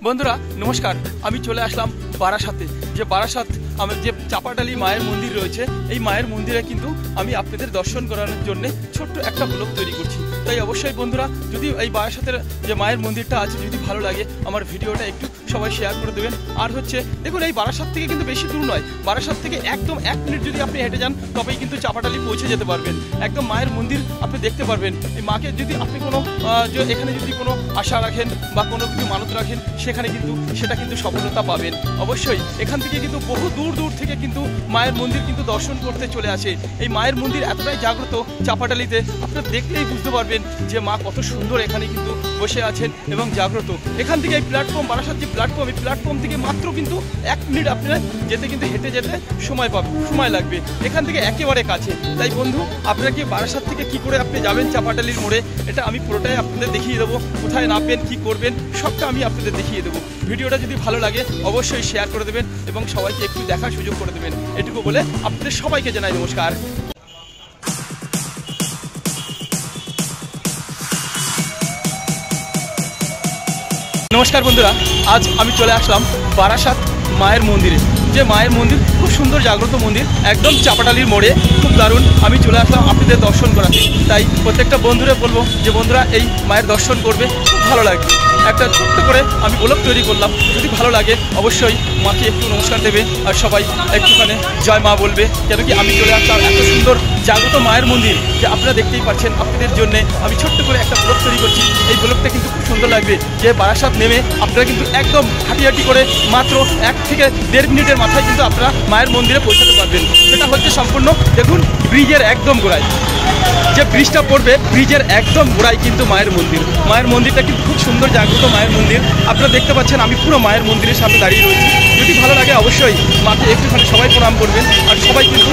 বন্ধুরা নমস্কার, আমি চলে আসলাম বারাসাতে। যে বারাসাত আমার যে চাপাডালি মায়ের মন্দির রয়েছে, এই মায়ের মন্দিরে কিন্তু আমি আপনাদের দর্শন করানোর জন্য ছোট্ট একটা ব্লগ তৈরি করছি। তাই অবশ্যই বন্ধুরা, যদি এই বারাসাতের যে মায়ের মন্দিরটা আছে যদি ভালো লাগে, আমার ভিডিওটা একটু সবাই শেয়ার করে দেবেন। আর হচ্ছে দেখুন, এই বারাসাত থেকে কিন্তু বেশি দূর নয়, বারাসাত থেকে একদম 1 মিনিট যদি আপনি হেঁটে যান তবেই কিন্তু চাপাডালি পৌঁছে যেতে পারবেন। একদম মায়ের মন্দির আপনি দেখতে পারবেন। এই মাকে যদি আপনি কোনো এখানে যদি কোনো আশা রাখেন বা কোনো কিছু মানত রাখেন, সেখানে কিন্তু সেটা কিন্তু সফলতা পাবেন। অবশ্যই এখান থেকে কিন্তু বহু দূর দূর থেকে কিন্তু মায়ের মন্দির কিন্তু দর্শন করতে চলে আসে। এই মায়ের মন্দির এতটাই জাগ্রত চাপাডালিতে, আপনারা দেখলেই বুঝতে পারবেন যে মা কত সুন্দর এখানে কিন্তু বসে আছেন এবং জাগ্রত। এখান থেকে এই প্ল্যাটফর্ম, বারাসাত যে প্ল্যাটফর্ম, এই প্ল্যাটফর্ম থেকে মাত্র কিন্তু 1 মিনিট আপনারা যেতে কিন্তু হেঁটে যেতে সময় লাগবে। এখান থেকে একেবারে কাছে। তাই বন্ধু, আপনারা কি বারাসাত থেকে কি করে আপনি যাবেন চাপাডালির মোড়ে, এটা আমি পুরোটাই আপনাদের দেখিয়ে দেবো। কোথায় নামবেন, কি করবেন, সবটা আমি আপনাদের দেখিয়ে দেবো। ভিডিওটা যদি ভালো লাগে অবশ্যই শেয়ার করে দেবেন এবং সবাইকে একটু দেখার সুযোগ করে দেবেন। এটুকু বলে আপনাদের সবাইকে জানাই নমস্কার। নমস্কার বন্ধুরা, আজ আমি চলে আসলাম বারাসাত মায়ের মন্দিরে। যে মায়ের মন্দির খুব সুন্দর জাগ্রত মন্দির, একদম চাপাডালির মোড়ে, খুব দারুণ। আমি চলে আসলাম আপনাদের দর্শন করাতে। তাই প্রত্যেকটা বন্ধুরা বলবো যে বন্ধুরা এই মায়ের দর্শন করবে, খুব ভালো লাগবে। একটা ছোট্ট করে আমি ব্লগ তৈরি করলাম। যদি ভালো লাগে অবশ্যই মাকে একটু নমস্কার দেবে আর সবাই একটুখানে জয় মা বলবে। কেন কি আমি চলে আসলাম এত সুন্দর জাগ্রত মায়ের মন্দির যে আপনারা দেখতেই পাচ্ছেন। আপনাদের জন্য আমি ছোট্ট করে একটা ব্লগ তৈরি করছি। এই ব্লগটা কিন্তু খুব সুন্দর লাগবে। যে বারাসাত নেমে আপনারা কিন্তু একদম হাঁটি করে মাত্র 1 থেকে 1.5 মিনিটের মাথায় কিন্তু আপনারা মায়ের মন্দিরে পৌঁছাতে পারবেন। সেটা হচ্ছে সম্পূর্ণ দেখুন ব্রিজের একদম গোড়ায় যে ব্রিজটা পড়বে, ব্রিজের একদম গোড়ায় কিন্তু মায়ের মন্দির। মায়ের মন্দিরটা কিন্তু খুব সুন্দর জাগ্রত মায়ের মন্দির। আপনারা দেখতে পাচ্ছেন আমি পুরো মায়ের মন্দিরের সামনে দাঁড়িয়ে রয়েছি। যদি ভালো লাগে অবশ্যই মাকে একটুখানি সবাই প্রণাম করবেন আর সবাই কিন্তু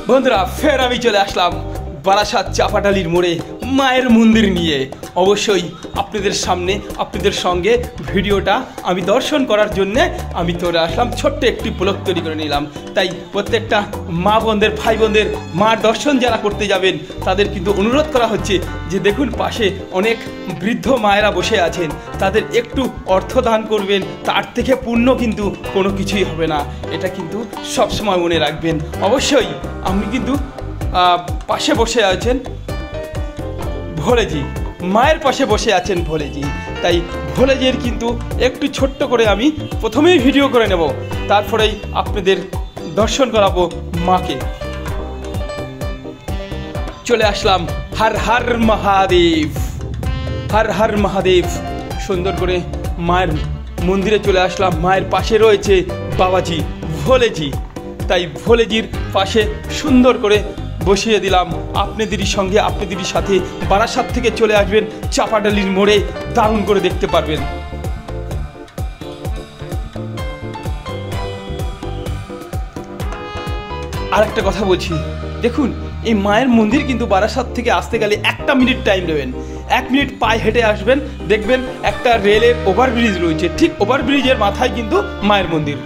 বন্ধুরা ফের আমি চলে আসলাম বারাসাত চাপাডালির মোড়ে মায়ের মন্দির নিয়ে। অবশ্যই আপনাদের সামনে আপনাদের সঙ্গে ভিডিওটা আমি দর্শন করার জন্যে আমি চলে আসলাম। ছোট্ট একটি ব্লগ তৈরি করে নিলাম। তাই প্রত্যেকটা মা বোনদের, ভাই বোনদের মার দর্শন যারা করতে যাবেন তাদের কিন্তু অনুরোধ করা হচ্ছে যে দেখুন পাশে অনেক বৃদ্ধ মায়েরা বসে আছেন, তাদের একটু অর্থ দান করবেন। তার থেকে পুণ্য কিন্তু কোনো কিছুই হবে না, এটা কিন্তু সবসময় মনে রাখবেন। অবশ্যই আমি কিন্তু পাশে বসে আছেন ভোলেজি, মায়ের পাশে বসে আছেন ভোলেজি। তাই ভোলেজির কিন্তু একটু ছোট্ট করে আমি প্রথমেই ভিডিও করে নেব, তারপরেই আপনাদের দর্শন করাবো মাকে। চলে আসলাম হর হর মহাদেব, হর হর মহাদেব। সুন্দর করে মায়ের মন্দিরে চলে আসলাম। মায়ের পাশে রয়েছে বাবাজি ভোলেজি। তাই ভোলেজির পাশে সুন্দর করে বসিয়ে দিলাম। আপনাদেরই সঙ্গে আপনাদেরই সাথে বারাসাত থেকে চলে আসবেন চাপাডালির মোড়ে, দারুণ করে দেখতে পারবেন। আর একটা কথা বলছি, দেখুন এই মায়ের মন্দির কিন্তু বারাসাত থেকে আসতে গেলে 1 মিনিট টাইম নেবেন। 1 মিনিট পায়ে হেঁটে আসবেন, দেখবেন একটা রেলের ওভারব্রিজ রয়েছে, ঠিক ওভারব্রিজের মাথায় কিন্তু মায়ের মন্দির।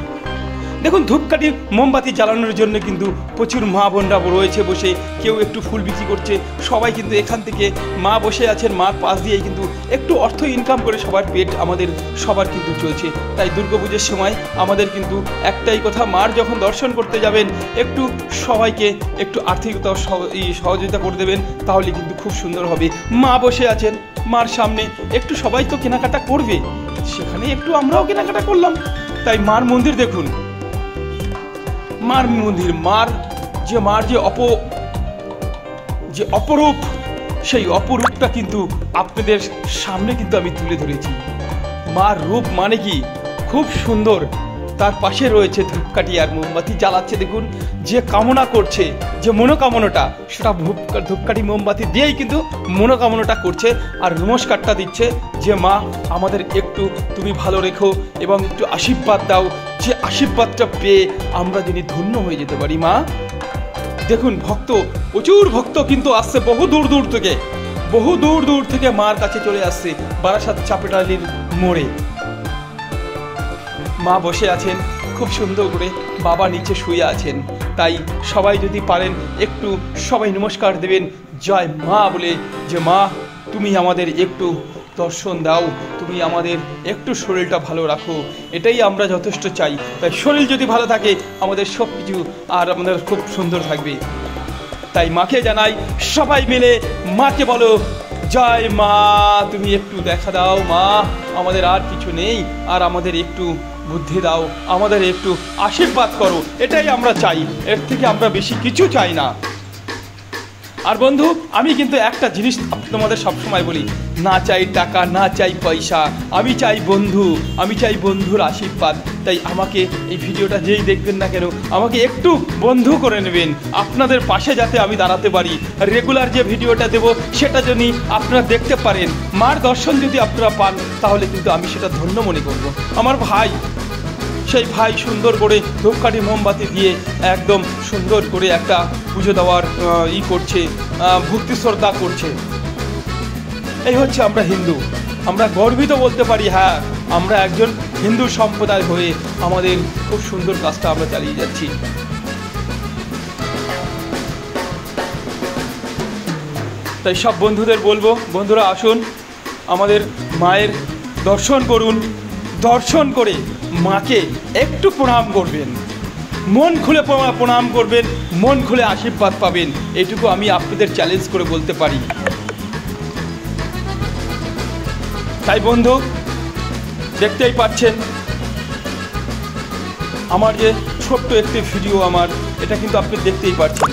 দেখুন ধূপকাঠি মোমবাতি জ্বালানোর জন্য কিন্তু প্রচুর মা বোনরা রয়েছে বসে, কেউ একটু ফুল বিক্রি করছে। সবাই কিন্তু এখান থেকে মা বসে আছেন, মার পাশ দিয়েই কিন্তু একটু অর্থ ইনকাম করে সবার পেট আমাদের সবার কিন্তু চলছে। তাই দুর্গাপুজোর সময় আমাদের কিন্তু একটাই কথা, মার যখন দর্শন করতে যাবেন একটু সবাইকে একটু আর্থিকতা সহযোগিতা করে দেবেন, তাহলে কিন্তু খুব সুন্দর হবে। মা বসে আছেন, মার সামনে একটু সবাই তো কেনাকাটা করবে, সেখানে একটু আমরাও কেনাকাটা করলাম। তাই মার মন্দির দেখুন, মার মন্দির, মার যে অপরূপ, সেই অপরূপটা কিন্তু আপনাদের সামনে কিন্তু আমি তুলে ধরেছি। মার রূপ মানে কি খুব সুন্দর। তার পাশে রয়েছে ধূপকাঠি আর মোমবাতি জ্বালাচ্ছে। দেখুন যে কামনা করছে, যে মনোকামনাটা, সেটা ধূপকাঠি মোমবাতি দিয়েই কিন্তু মনোকামনাটা করছে আর নমস্কারটা দিচ্ছে যে মা আমাদের একটু তুমি ভালো রেখো এবং একটু আশীর্বাদ দাও, যে আশীর্বাদটা পেয়ে আমরা যিনি ধন্য হয়ে যেতে পারি। মা দেখুন ভক্ত, প্রচুর ভক্ত কিন্তু আসছে বহু দূর দূর থেকে মার কাছে চলে আসছে বারাসাত চাপাডালির মোড়ে। মা বসে আছেন, খুব সুন্দর করে বাবা নিচে শুয়ে আছেন। তাই সবাই যদি পারেন একটু সবাই নমস্কার দেবেন জয় মা বলে, যে মা তুমি আমাদের একটু দর্শন দাও, তুমি আমাদের একটু শরীরটা ভালো রাখো, এটাই আমরা যথেষ্ট চাই। তাই শরীর যদি ভালো থাকে আমাদের সব কিছু আর আমাদের খুব সুন্দর থাকবে। তাই মাকে জানাই, সবাই মিলে মাকে বলো জয় মা, তুমি একটু দেখা দাও মা, আমাদের আর কিছু নেই, আর আমাদের একটু বুদ্ধি দাও, আমাদের একটু আশীর্বাদ করো, এটাই আমরা চাই, এর থেকে আমরা বেশি কিছু চাই না। আর বন্ধু, আমি কিন্তু একটা জিনিস তোমাদের সবসময় বলি, না চাই টাকা, না চাই পয়সা, আমি চাই বন্ধু, আমি চাই বন্ধুর আশীর্বাদ। তাই আমাকে এই ভিডিওটা যেই দেখবেন না কেন, আমাকে একটু বন্ধু করে নেবেন, আপনাদের পাশে যাতে আমি দাঁড়াতে পারি। রেগুলার যে ভিডিওটা দেব সেটা যদি আপনারা দেখতে পারেন, মার দর্শন যদি আপনারা পান, তাহলে কিন্তু আমি সেটা ধন্য মনে করব। আমার ভাই, সেই ভাই সুন্দর করে ধূপকাঠি মোমবাতি দিয়ে একদম সুন্দর করে একটা পুজো দেওয়ার করছে, ভক্তি শ্রদ্ধা করছে। এই হচ্ছে আমরা হিন্দু, আমরা গর্বিত বলতে পারি, হ্যাঁ আমরা একজন হিন্দু সম্প্রদায় হয়ে আমাদের খুব সুন্দর কাজটা আমরা চালিয়ে যাচ্ছি। তাই সব বন্ধুদের বলবো, বন্ধুরা আসুন আমাদের মায়ের দর্শন করুন, দর্শন করে মাকে একটু প্রণাম করবেন, মন খুলে প্রণাম করবেন, মন খুলে আশীর্বাদ পাবেন, এটুকু আমি আপনাদের চ্যালেঞ্জ করে বলতে পারি। তাই বন্ধু, দেখতেই পাচ্ছেন আমার যে ছোট্ট একটি ভিডিও, আমার এটা কিন্তু আপনি দেখতেই পাচ্ছেন।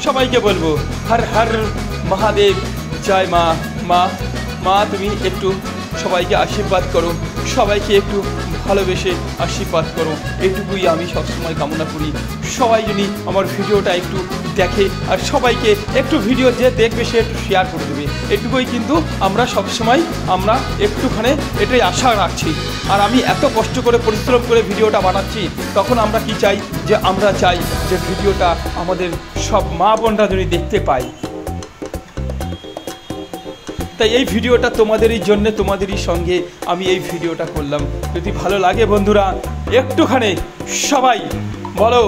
সবাইকে বলবো হর হর মহাদেব, জয় মা। মা মা তুমি একটু সবাইকে আশীর্বাদ করো, সবাইকে একটু ভালোবেসে আশীর্বাদ করো, এটুকুই আমি সবসময় কামনা করি। সবাই যদি আমার ভিডিওটা একটু দেখে, আর সবাইকে একটু ভিডিও যে দেখবে সে একটু শেয়ার করে দেবে, এটুকুই কিন্তু আমরা সবসময় আমরা একটুখানি এটাই আশা রাখছি। আর আমি এত কষ্ট করে পরিশ্রম করে ভিডিওটা বানাচ্ছি, তখন আমরা কি চাই, যে আমরা চাই যে ভিডিওটা আমাদের সব মা বোনরা যদি দেখতে পায়। তাই এই ভিডিওটা তোমাদেরই জন্য, তোমাদেরই সঙ্গে আমি এই ভিডিওটা করলাম। যদি ভালো লাগে বন্ধুরা, একটুখানি সবাই বলো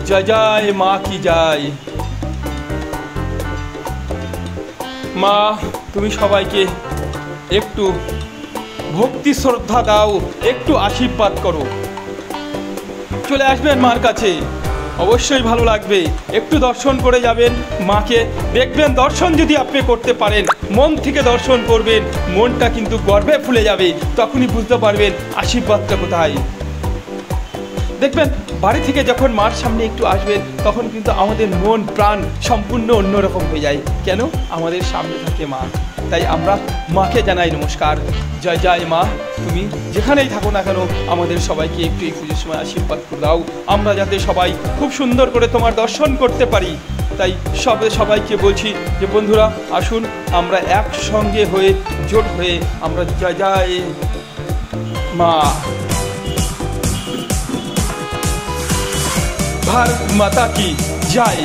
জয় জয় মা কি জয়। মা তুমি সবাইকে একটু ভক্তি শ্রদ্ধা দাও, একটু আশীর্বাদ করো, চলে আসবেন মার কাছে, অবশ্যই ভালো লাগবে। একটু দর্শন করে যাবেন মাকে, দেখবেন দর্শন যদি আপনি করতে পারেন, মন থেকে দর্শন করবেন, মনটা কিন্তু গর্বে ফুলে যাবে, তখনই বুঝতে পারবেন আশীর্বাদটা কোথায়। দেখবেন বাড়ি থেকে যখন মার সামনে একটু আসবেন, তখন কিন্তু আমাদের মন প্রাণ সম্পূর্ণ অন্যরকম হয়ে যায়। কেন? আমাদের সামনে থাকে মা। তাই আমরা মাকে জানাই নমস্কার, জয় জয় মা। তুমি যেখানেই থাকো না কেন, আমাদের সবাইকে একটু এই পুজোর সময় আশীর্বাদ করে দাও, আমরা যাতে সবাই খুব সুন্দর করে তোমার দর্শন করতে পারি। তাই সবাইকে বলছি যে বন্ধুরা আসুন, আমরা একসঙ্গে হয়ে জোট হয়ে আমরা জয় জয় মা। ভারত মাতা কি জয়।